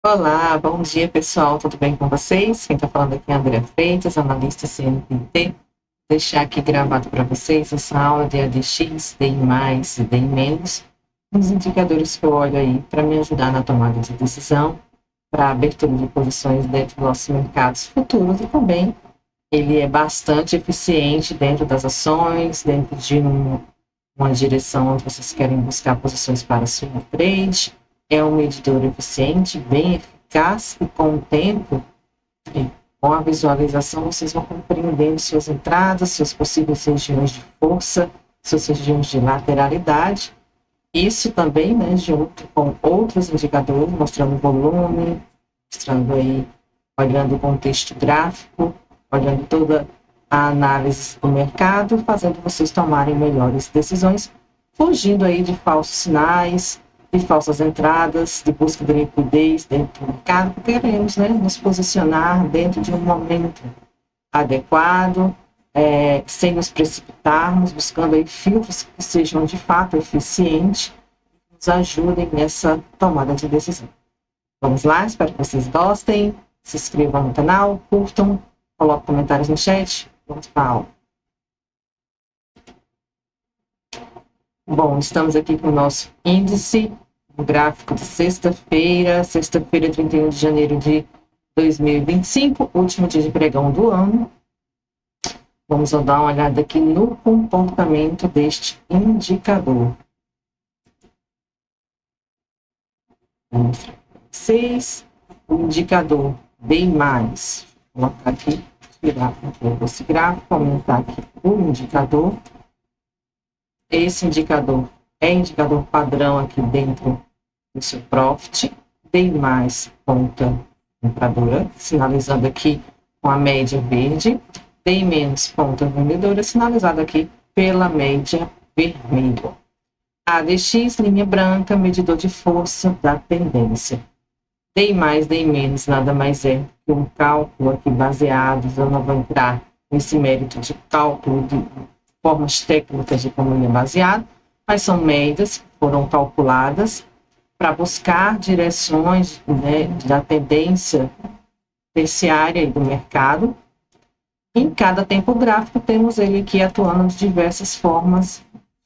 Olá, bom dia pessoal, tudo bem com vocês? Quem está falando aqui é a Andrea Freitas, analista CNPT. Vou deixar aqui gravado para vocês essa aula de ADX, DI+, e DI-, os indicadores que eu olho aí para me ajudar na tomada de decisão, para a abertura de posições dentro dos nossos mercados futuros e também ele é bastante eficiente dentro das ações, dentro de uma direção onde vocês querem buscar posições para swing trade. É um medidor eficiente, bem eficaz e com o tempo, e com a visualização, vocês vão compreendendo suas entradas, suas possíveis regiões de força, suas regiões de lateralidade. Isso também, né, junto com outros indicadores, mostrando volume, mostrando aí, olhando o contexto gráfico, olhando toda a análise do mercado, fazendo vocês tomarem melhores decisões, fugindo aí de falsos sinais, de falsas entradas, de busca de liquidez dentro do mercado, porque queremos, né, nos posicionar dentro de um momento adequado, sem nos precipitarmos, buscando aí filtros que sejam de fato eficientes, que nos ajudem nessa tomada de decisão. Vamos lá, espero que vocês gostem, se inscrevam no canal, curtam, coloquem comentários no chat, vamos para a aula. Bom, estamos aqui com o nosso índice, o gráfico de sexta-feira, 31 de janeiro de 2025, último dia de pregão do ano. Vamos dar uma olhada aqui no comportamento deste indicador. Vou mostrar para vocês o indicador DI+. Vou colocar aqui, tirar um pouco esse gráfico, aumentar aqui o indicador. Esse indicador é indicador padrão aqui dentro do seu profit, DI+, ponta compradora, sinalizando aqui com a média verde, DI-, ponta vendedora, sinalizado aqui pela média vermelha. ADX, linha branca, medidor de força da tendência. DI+, DI-, nada mais é que um cálculo aqui baseado, eu não vou entrar nesse mérito de cálculo de formas técnicas de como ele é baseado, mas são médias que foram calculadas para buscar direções, né, da tendência terciária do mercado. Em cada tempo gráfico, temos ele aqui atuando de diversas formas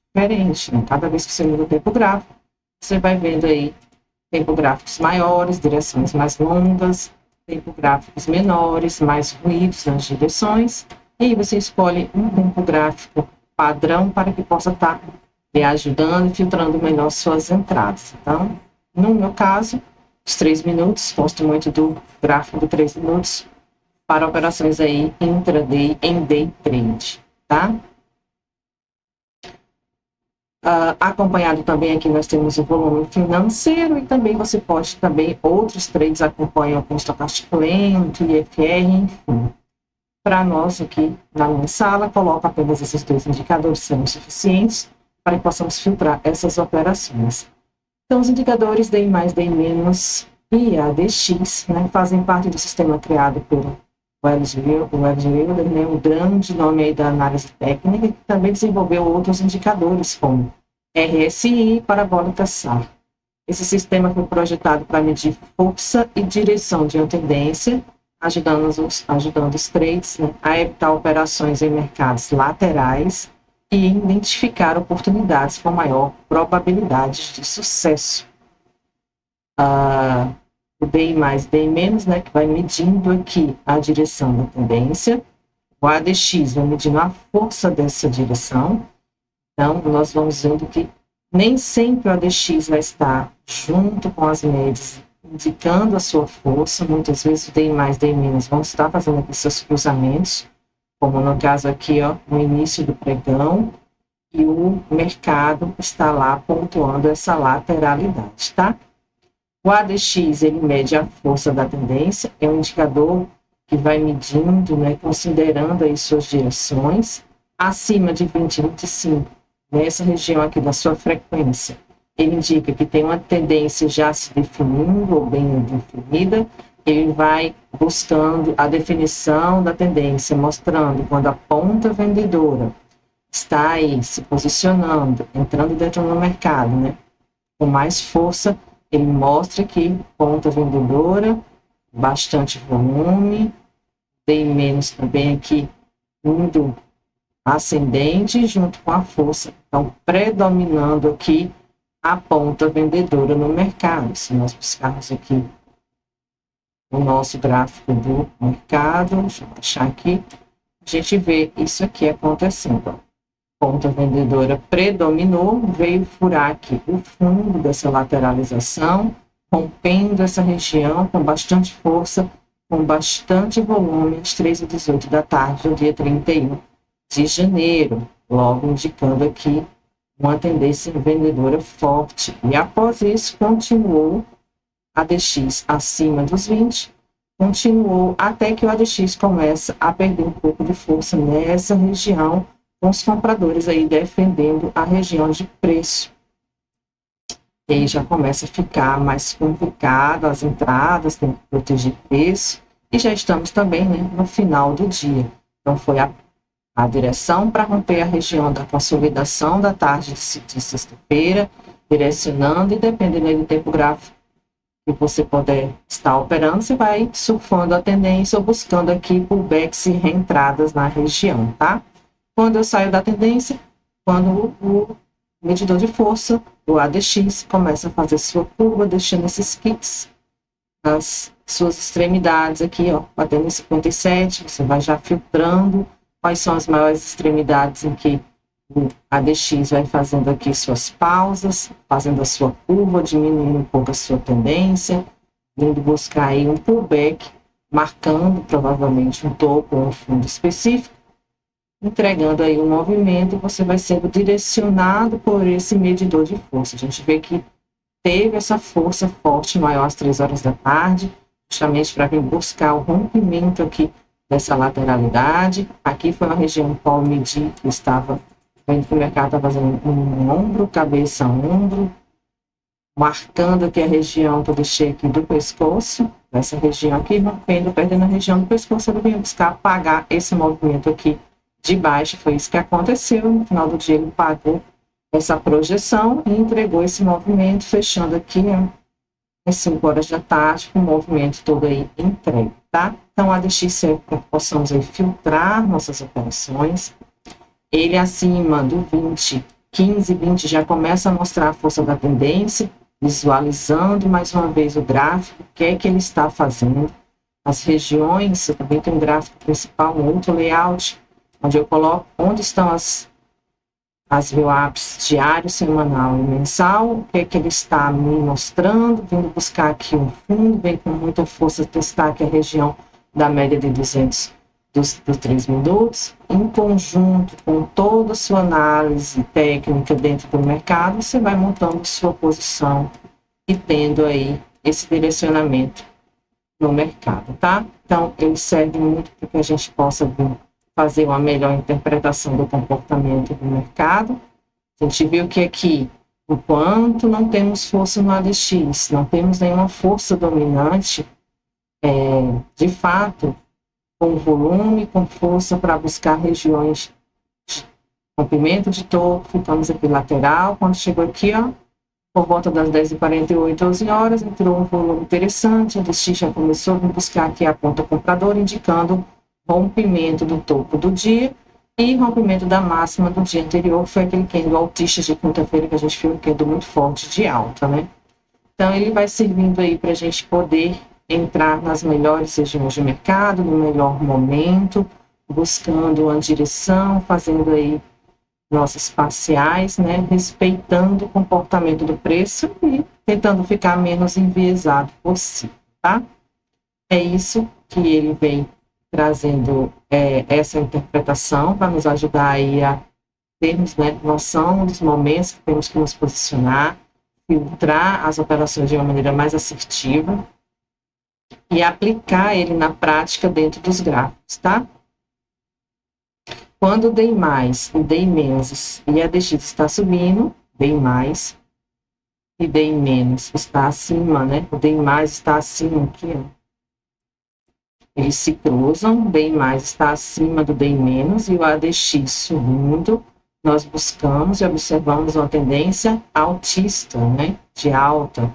diferentes. Né? Cada vez que você muda o tempo gráfico, você vai vendo aí tempo gráficos maiores, direções mais longas, tempo gráficos menores, mais ruídos nas direções. E aí você escolhe um tempo gráfico padrão para que possa estar lhe ajudando e filtrando melhor suas entradas. Então, no meu caso, os 3 minutos, gosto muito do gráfico de 3 minutos para operações aí intraday em day trade, tá? Acompanhado também aqui nós temos o volume financeiro e também você pode também, outros trades acompanham com Stochastic Lento, IFR, enfim. Para nós aqui na minha sala, coloco apenas esses 2 indicadores sendo suficientes para que possamos filtrar essas operações. Então, os indicadores DI+, DI- e ADX, né, fazem parte do sistema criado pelo Wells Wilder, né, um grande nome aí da análise técnica, que também desenvolveu outros indicadores, como RSI e parabólica SAR. Esse sistema foi projetado para medir força e direção de uma tendência, ajudando os trades, né, a evitar operações em mercados laterais e identificar oportunidades com maior probabilidade de sucesso. O DI+, DI-, né, que vai medindo aqui a direção da tendência. O ADX vai medindo a força dessa direção. Então, nós vamos vendo que nem sempre o ADX vai estar junto com as médias, indicando a sua força. Muitas vezes o DI+, DI- vão estar fazendo aqui seus cruzamentos, como no caso aqui, ó, no início do pregão, e o mercado está lá pontuando essa lateralidade, tá? O ADX, ele mede a força da tendência, é um indicador que vai medindo, né, considerando aí suas direções, acima de 20, 25, nessa região aqui da sua frequência. Ele indica que tem uma tendência já se definindo ou bem definida, ele vai buscando a definição da tendência, mostrando quando a ponta vendedora está aí se posicionando, entrando dentro do mercado, né, com mais força, Ele mostra aqui ponta vendedora, bastante volume, D menos também aqui indo ascendente junto com a força. Então, predominando aqui a ponta vendedora no mercado. Se nós buscarmos aqui o nosso gráfico do mercado, deixa eu achar aqui, a gente vê isso aqui acontecendo. Ponta vendedora predominou, veio furar aqui o fundo dessa lateralização, rompendo essa região com bastante força, com bastante volume, às 3h18 da tarde, do dia 31 de janeiro, logo indicando aqui uma tendência vendedora forte. E após isso, continuou a ADX acima dos 20, continuou até que o ADX começa a perder um pouco de força nessa região, com os compradores aí defendendo a região de preço. E aí já começa a ficar mais complicado as entradas, tem que proteger preço, e já estamos também, né, no final do dia. Então foi a direção para romper a região da consolidação da tarde de sexta-feira, direcionando e dependendo do tempo gráfico que você puder estar operando, você vai surfando a tendência ou buscando aqui pullbacks e reentradas na região, tá? Quando eu saio da tendência, quando o medidor de força, o ADX, começa a fazer sua curva, deixando esses kicks nas suas extremidades aqui, ó, batendo em 57, você vai já filtrando quais são as maiores extremidades em que o ADX vai fazendo aqui suas pausas, fazendo a sua curva, diminuindo um pouco a sua tendência, vindo buscar aí um pullback, marcando provavelmente um topo ou um fundo específico, entregando aí um movimento, você vai sendo direcionado por esse medidor de força. A gente vê que teve essa força forte maior às 3 horas da tarde, justamente para vir buscar o rompimento aqui dessa lateralidade. Aqui foi uma região qual medir que estava, vendo que o mercado está fazendo um ombro, cabeça, ombro, marcando aqui a região que eu deixei aqui do pescoço, essa região aqui, rompendo, perdendo a região do pescoço, ele vem buscar apagar esse movimento aqui de baixo. Foi isso que aconteceu. No final do dia ele pagou essa projeção e entregou esse movimento, fechando aqui, né, às 5 horas da tarde, com o movimento todo aí entregue, tá? Então, a DX é para que possamos aí filtrar nossas operações. Ele acima do 20, 15, 20 já começa a mostrar a força da tendência, visualizando mais uma vez o gráfico, o que é que ele está fazendo. As regiões, eu também tenho um gráfico principal, um outro layout, onde eu coloco onde estão as VWAPs diário, semanal e mensal, o que é que ele está me mostrando, vindo buscar aqui um fundo, vem com muita força testar aqui a região da média de 200 dos 3 minutos, em conjunto com toda a sua análise técnica dentro do mercado, você vai montando sua posição e tendo aí esse direcionamento no mercado, tá? Então, ele serve muito para que a gente possa fazer uma melhor interpretação do comportamento do mercado. A gente viu que aqui, enquanto não temos força no ADX, não temos nenhuma força dominante, de fato, com volume, com força para buscar regiões de rompimento de topo, ficamos aqui lateral, quando chegou aqui, ó, por volta das 10h48, 12 horas, entrou um volume interessante, a DX já começou a buscar aqui a ponta compradora, indicando rompimento do topo do dia e rompimento da máxima do dia anterior, foi aquele candle altista de quinta-feira que a gente viu um candle muito forte de alta, né? Então, ele vai servindo aí para a gente poder entrar nas melhores regiões de mercado, no melhor momento, buscando uma direção, fazendo aí nossas parciais, né, respeitando o comportamento do preço e tentando ficar menos enviesado possível, tá? É isso que ele vem trazendo, essa interpretação para nos ajudar aí a termos, né, noção dos momentos que temos que nos posicionar, filtrar as operações de uma maneira mais assertiva e aplicar ele na prática dentro dos gráficos, tá? Quando o DI+, o DI- e a DX está subindo, DI+, e DI- está acima, né? O DI+ está acima aqui, ó. Eles se cruzam, o DI+ está acima do DI- e o ADX subindo. Nós buscamos e observamos uma tendência altista, né? De alta.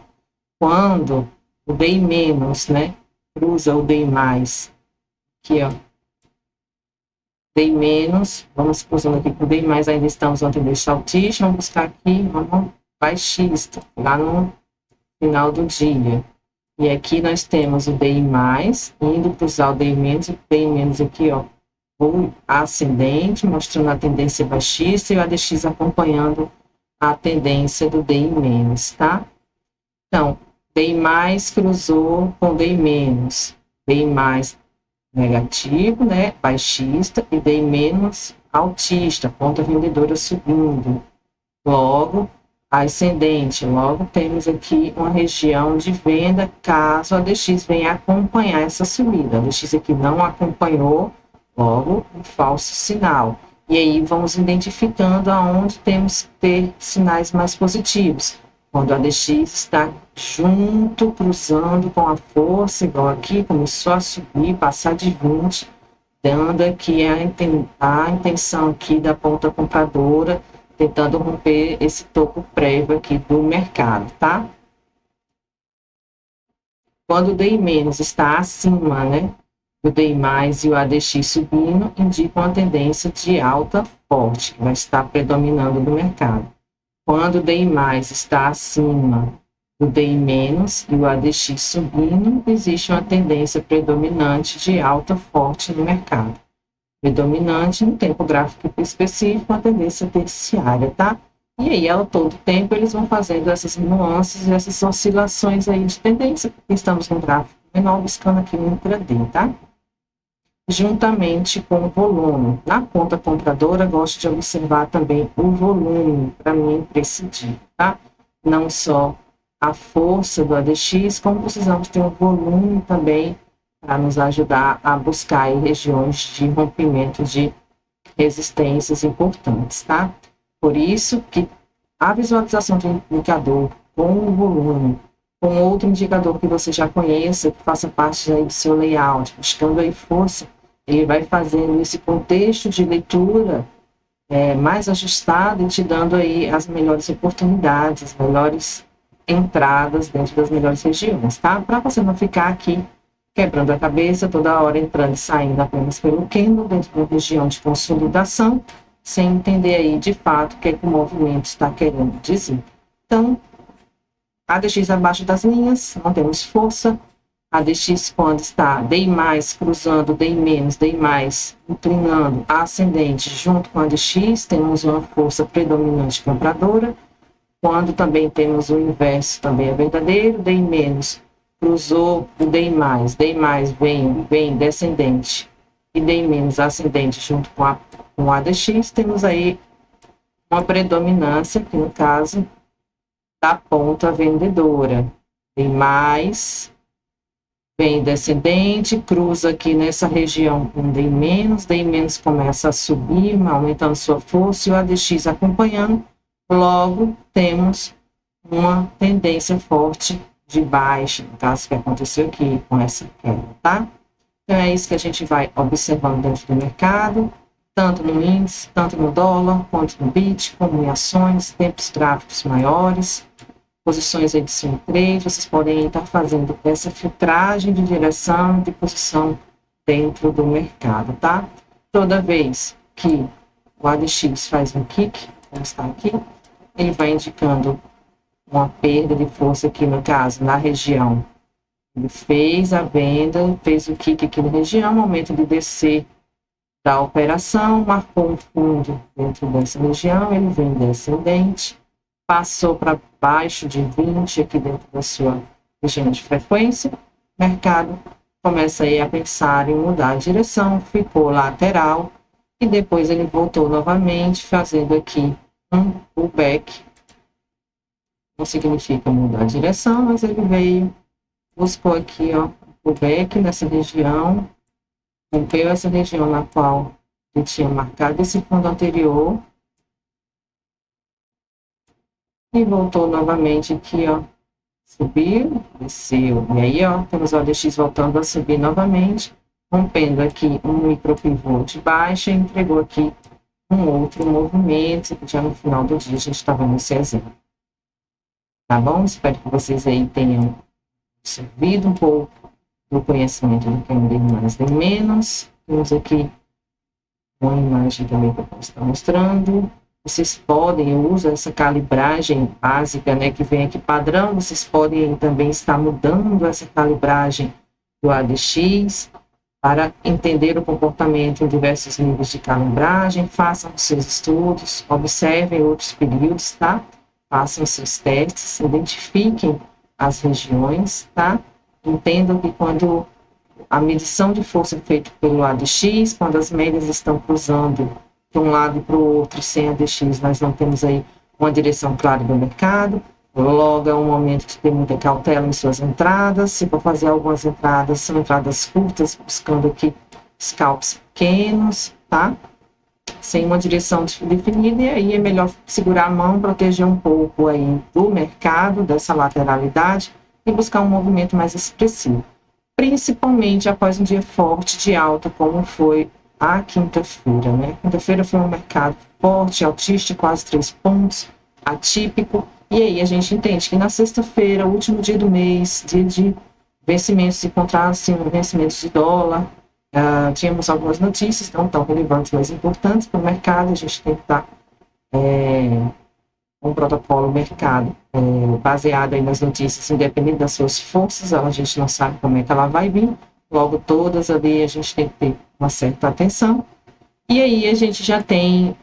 Quando o DI menos, né, cruza o DI mais, aqui, ó, DI menos, vamos cruzando aqui com o DI mais, ainda estamos no tendência altista, vamos buscar aqui, vamos baixista, lá no final do dia. E aqui nós temos o DI mais, indo cruzar o DI menos, o DI menos aqui, ó, o ascendente, mostrando a tendência baixista, e o ADX acompanhando a tendência do DI menos, tá? Então, DI mais cruzou com DI menos, DI mais negativo, né, baixista, e DI menos altista, ponta vendedora subindo. Logo, ascendente, logo temos aqui uma região de venda, caso a DX venha acompanhar essa subida. A DX aqui não acompanhou, logo, um falso sinal. E aí vamos identificando aonde temos que ter sinais mais positivos. Quando a DX está junto, cruzando com a força, igual aqui, começou a subir, passar de 20, dando aqui a intenção aqui da ponta compradora, tentando romper esse topo prévio aqui do mercado, tá? Quando o DI menos está acima, né, do DI mais e o ADX subindo, indica uma tendência de alta forte, que vai estar predominando no mercado. Quando o DI mais está acima do DI menos e o ADX subindo, existe uma tendência predominante de alta forte no mercado. Predominante no tempo gráfico específico, a tendência terciária, tá? E aí, ao todo tempo, eles vão fazendo essas nuances e essas oscilações aí de tendência, porque estamos no gráfico menor, buscando aqui no intraday, tá? Juntamente com o volume. Na ponta compradora, gosto de observar também o volume, para mim é imprescindível, tá? Não só a força do ADX, como precisamos ter um volume também para nos ajudar a buscar aí regiões de rompimento de resistências importantes, tá? Por isso que a visualização de um indicador com o volume, com outro indicador que você já conheça, que faça parte aí do seu layout, buscando aí força, ele vai fazendo esse contexto de leitura mais ajustado e te dando aí as melhores oportunidades, as melhores entradas dentro das melhores regiões, tá? Para você não ficar aqui quebrando a cabeça, toda hora entrando e saindo apenas pelo candle, dentro de uma região de consolidação, sem entender aí de fato o que o movimento está querendo dizer. Então, ADX abaixo das linhas, não temos força. ADX quando está DI mais cruzando DI menos, DI mais inclinando ascendente junto com ADX, temos uma força predominante compradora. Quando também temos o inverso, também é verdadeiro, DI menos cruzou o DI mais vem descendente e DI menos ascendente junto com o ADX, temos aí uma predominância, que no caso, da ponta vendedora. DI mais vem descendente, cruza aqui nessa região com DI menos começa a subir, aumentando sua força, e o ADX acompanhando, logo temos uma tendência forte de baixa, no caso que aconteceu aqui com essa queda, tá? Então é isso que a gente vai observando dentro do mercado, tanto no índice, tanto no dólar, quanto no bit, como em ações, tempos gráficos maiores, posições aí de swing trade, vocês podem estar fazendo essa filtragem de direção de posição dentro do mercado, tá? Toda vez que o ADX faz um kick, como está aqui, ele vai indicando uma perda de força aqui, no caso, na região. Ele fez a venda, fez o kick aqui na região, momento de descer da operação, marcou um fundo dentro dessa região, ele vem descendente, passou para baixo de 20 aqui dentro da sua região de frequência, mercado começa aí a pensar em mudar a direção, ficou lateral, e depois ele voltou novamente, fazendo aqui um pullback. Não significa mudar a direção, mas ele veio, buscou aqui, ó, o back nessa região, rompeu essa região na qual ele tinha marcado esse fundo anterior, e voltou novamente aqui, ó, subiu, desceu, e aí, ó, temos o ADX voltando a subir novamente, rompendo aqui um micropivô de baixa, e entregou aqui um outro movimento, já no final do dia a gente estava nesse exemplo. Tá bom? Espero que vocês aí tenham servido um pouco do conhecimento do que é um D mais, D menos. Temos aqui uma imagem também que eu posso estar mostrando. Vocês podem, eu uso essa calibragem básica, né, que vem aqui padrão, vocês podem também estar mudando essa calibragem do ADX para entender o comportamento em diversos níveis de calibragem. Façam os seus estudos, observem outros períodos, tá? Façam os seus testes, identifiquem as regiões, tá? Entendam que quando a medição de força é feita pelo ADX, quando as médias estão cruzando de um lado para o outro sem ADX, nós não temos aí uma direção clara do mercado. Logo, é um momento de ter muita cautela em suas entradas. Se for fazer algumas entradas, são entradas curtas, buscando aqui scalps pequenos, tá? Sem uma direção definida, e aí é melhor segurar a mão, proteger um pouco aí do mercado, dessa lateralidade, e buscar um movimento mais expressivo. Principalmente após um dia forte de alta, como foi a quinta-feira, né? Quinta-feira foi um mercado forte, altista, quase 3 pontos, atípico. E aí a gente entende que na sexta-feira, último dia do mês, dia de vencimentos de contratos, assim, vencimentos de dólar, tínhamos algumas notícias, não tão relevantes, mas importantes para o mercado. A gente tem que estar um protocolo mercado baseado aí nas notícias, independente das suas forças, a gente não sabe como é que ela vai vir. Logo, todas ali a gente tem que ter uma certa atenção. E aí a gente já tem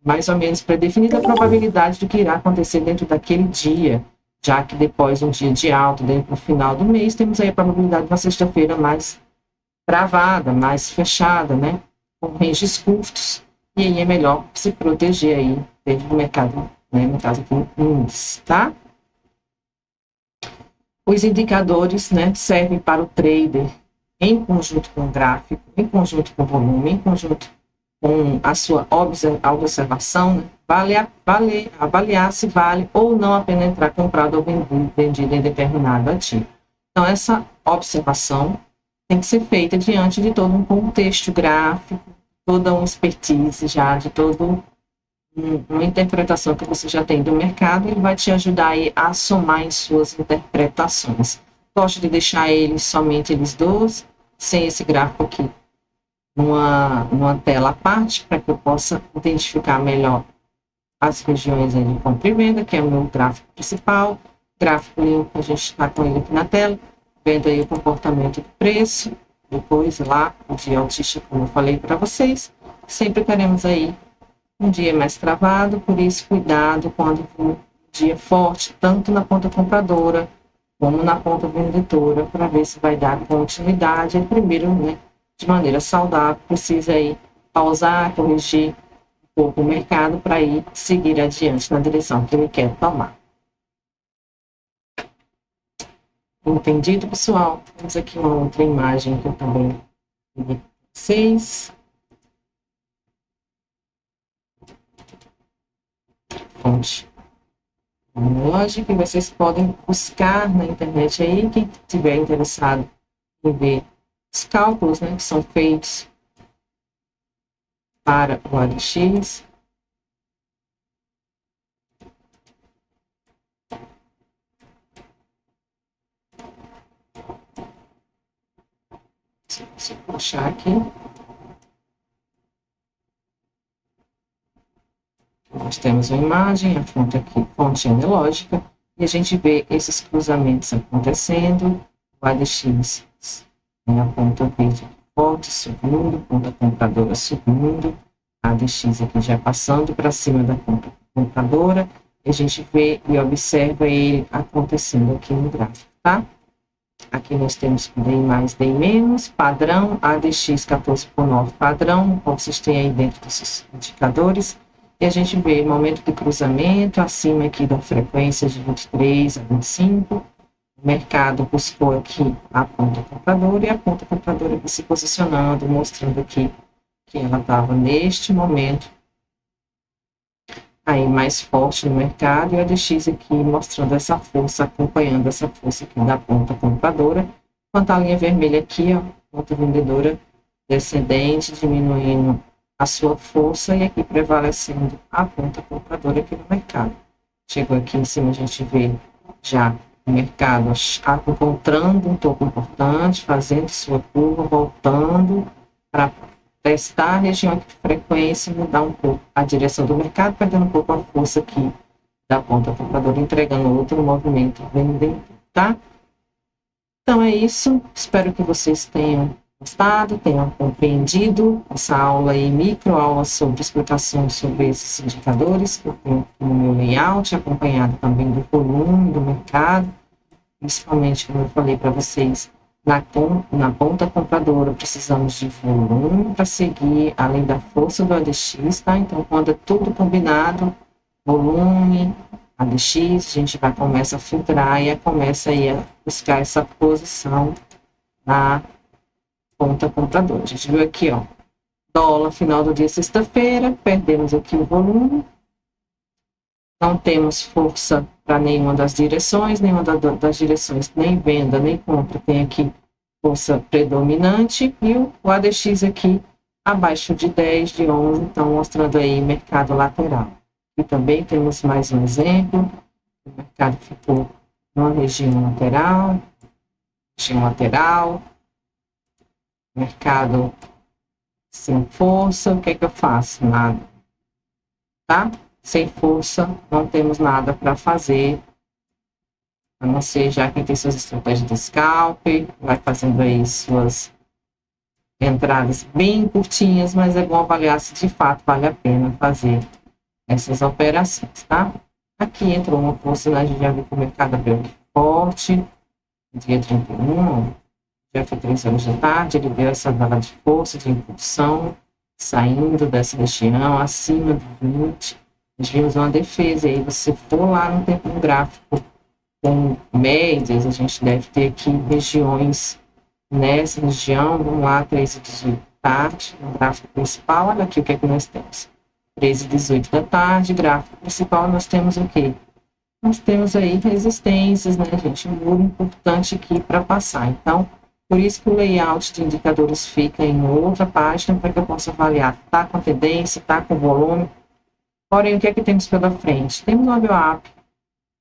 mais ou menos predefinida a probabilidade do que irá acontecer dentro daquele dia, já que depois um dia de alta, dentro do final do mês, temos aí a probabilidade de uma sexta-feira mais travada, mais fechada, né, com ranges curtos, e aí é melhor se proteger aí dentro do mercado, né, no caso aqui, índice, tá? Os indicadores, né, servem para o trader em conjunto com o gráfico, em conjunto com o volume, em conjunto com a sua observação, né, avaliar se vale ou não a pena entrar comprado ou vendido em determinado ativo. Então, essa observação tem que ser feita diante de todo um contexto gráfico, toda uma expertise já, de toda uma interpretação que você já tem do mercado, ele vai te ajudar aí a somar em suas interpretações. Gosto de deixar somente eles dois, sem esse gráfico aqui, numa tela à parte, para que eu possa identificar melhor as regiões aí de compra e venda, que é o meu gráfico principal. Gráfico limpo, a gente está com ele aqui na tela, vendo aí o comportamento do preço, depois lá, o dia altista, como eu falei para vocês. Sempre teremos aí um dia mais travado, por isso cuidado quando for um dia forte, tanto na ponta compradora, como na ponta vendedora, para ver se vai dar continuidade. E primeiro, né, de maneira saudável, precisa aí pausar, corrigir um pouco o mercado para ir seguir adiante na direção que ele quer tomar. Entendido, pessoal? Temos aqui uma outra imagem que eu também vi para vocês. Fonte lógica, que vocês podem buscar na internet aí, quem estiver interessado em ver os cálculos, né, que são feitos para o ADX. Se você puxar aqui, nós temos uma imagem, a fonte aqui, fonte analógica, e a gente vê esses cruzamentos acontecendo, o ADX, né, a ponta verde forte subindo, ponta compradora subindo, a ADX aqui já passando para cima da ponta compradora, e a gente vê e observa ele acontecendo aqui no gráfico, tá? Aqui nós temos D mais, D menos, padrão, ADX 14,9 padrão, como vocês têm aí dentro desses indicadores. E a gente vê momento de cruzamento, acima aqui da frequência de 23 a 25. O mercado buscou aqui a ponta compradora, e a ponta compradora aqui se posicionando, mostrando aqui que ela estava neste momento aí mais forte no mercado, e o ADX aqui mostrando essa força, acompanhando essa força aqui da ponta compradora, enquanto a linha vermelha aqui, ó, ponta vendedora descendente, diminuindo a sua força, e aqui prevalecendo a ponta compradora aqui no mercado. Chegou aqui em cima, a gente vê já o mercado encontrando um topo importante, fazendo sua curva, voltando para testar a região de frequência e mudar um pouco a direção do mercado, perdendo um pouco a força aqui da ponta compradora, entregando outro movimento vendedor, tá? Então é isso, espero que vocês tenham gostado, tenham compreendido essa aula aí, microaula sobre explicações sobre esses indicadores, que eu tenho no meu layout, acompanhado também do volume do mercado, principalmente, como eu falei para vocês, na ponta compradora, precisamos de volume para seguir, além da força do ADX, tá? Então, quando é tudo combinado, volume, ADX, a gente vai começar a filtrar e começa aí a buscar essa posição na ponta compradora. A gente viu aqui, ó, dólar, final do dia, sexta-feira, perdemos aqui o volume, não temos força para nenhuma das direções, das direções, nem venda, nem compra, tem aqui força predominante, e o ADX aqui abaixo de 10, de 11, então mostrando aí mercado lateral. E também temos mais um exemplo, o mercado ficou numa região lateral, mercado sem força, o que é que eu faço? Nada, tá? Sem força, não temos nada para fazer, a não ser já quem tem suas estratégias de scalp, vai fazendo aí suas entradas bem curtinhas, mas é bom avaliar se de fato vale a pena fazer essas operações, tá? Aqui entrou uma força, a gente já viu que o mercado abriu forte, dia 31, já foi 3 horas da tarde, ele deu essa vaga de força, de impulsão, saindo dessa região, acima do 20, nós vimos uma defesa, e aí você for lá no tempo gráfico, com médias, a gente deve ter aqui regiões nessa região, vamos lá, 13h18 da tarde, no gráfico principal, olha aqui o que é que nós temos. 13h18 da tarde, gráfico principal, nós temos o quê? Nós temos aí resistências, né, gente? Um muro importante aqui para passar. Então, por isso que o layout de indicadores fica em outra página, para que eu possa avaliar, tá com tendência, tá com volume. Porém, o que é que temos pela frente? Temos um VWAP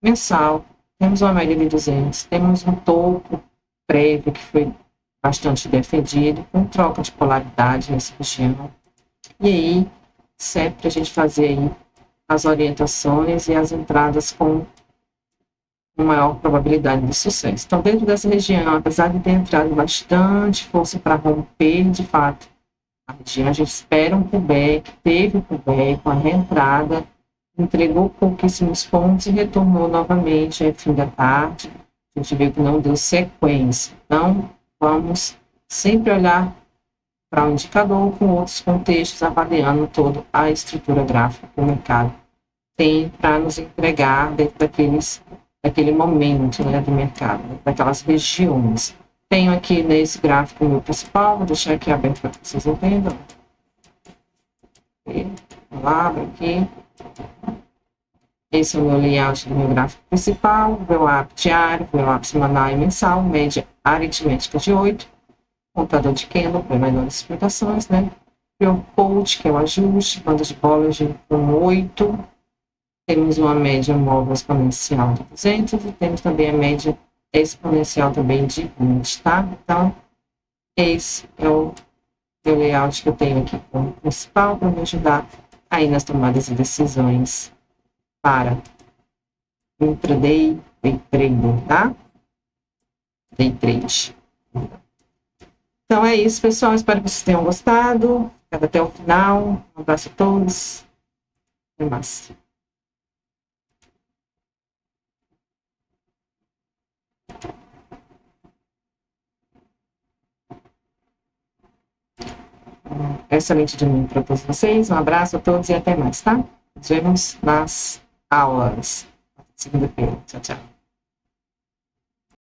mensal, temos uma média de 200, temos um topo prévio que foi bastante defendido, com troca de polaridade nessa região. E aí, sempre a gente fazer aí as orientações e as entradas com maior probabilidade de sucesso. Então, dentro dessa região, apesar de ter entrado bastante força para romper, de fato, a região, a gente espera um pullback, teve um pullback, uma reentrada, entregou pouquíssimos pontos e retornou novamente ao fim da tarde. A gente viu que não deu sequência. Então, vamos sempre olhar para o indicador com outros contextos, avaliando toda a estrutura gráfica que o mercado tem para nos entregar dentro daquele momento, né, do mercado, daquelas regiões. Tenho aqui nesse gráfico o meu principal, vou deixar aqui aberto para que vocês entendam. Vamos lá, abro aqui. Esse é o meu layout do meu gráfico principal, VWAP diário, VWAP semanal e mensal, média aritmética de 8, contador de Kendall para melhores explicações, né? Meu coach, que é o ajuste, banda de Bollinger com 8, temos uma média móvel exponencial de 200 e temos também a média exponencial também de 20, tá? Então, esse é o meu layout que eu tenho aqui como principal para me ajudar aí nas tomadas de decisões para intraday, day trader, tá? Day trade. Então é isso, pessoal. Espero que vocês tenham gostado. Ficado até o final. Um abraço a todos. Até mais. Excelente domingo para todos vocês. Um abraço a todos e até mais, tá? Nos vemos nas aulas. Segunda-feira. Tchau, tchau.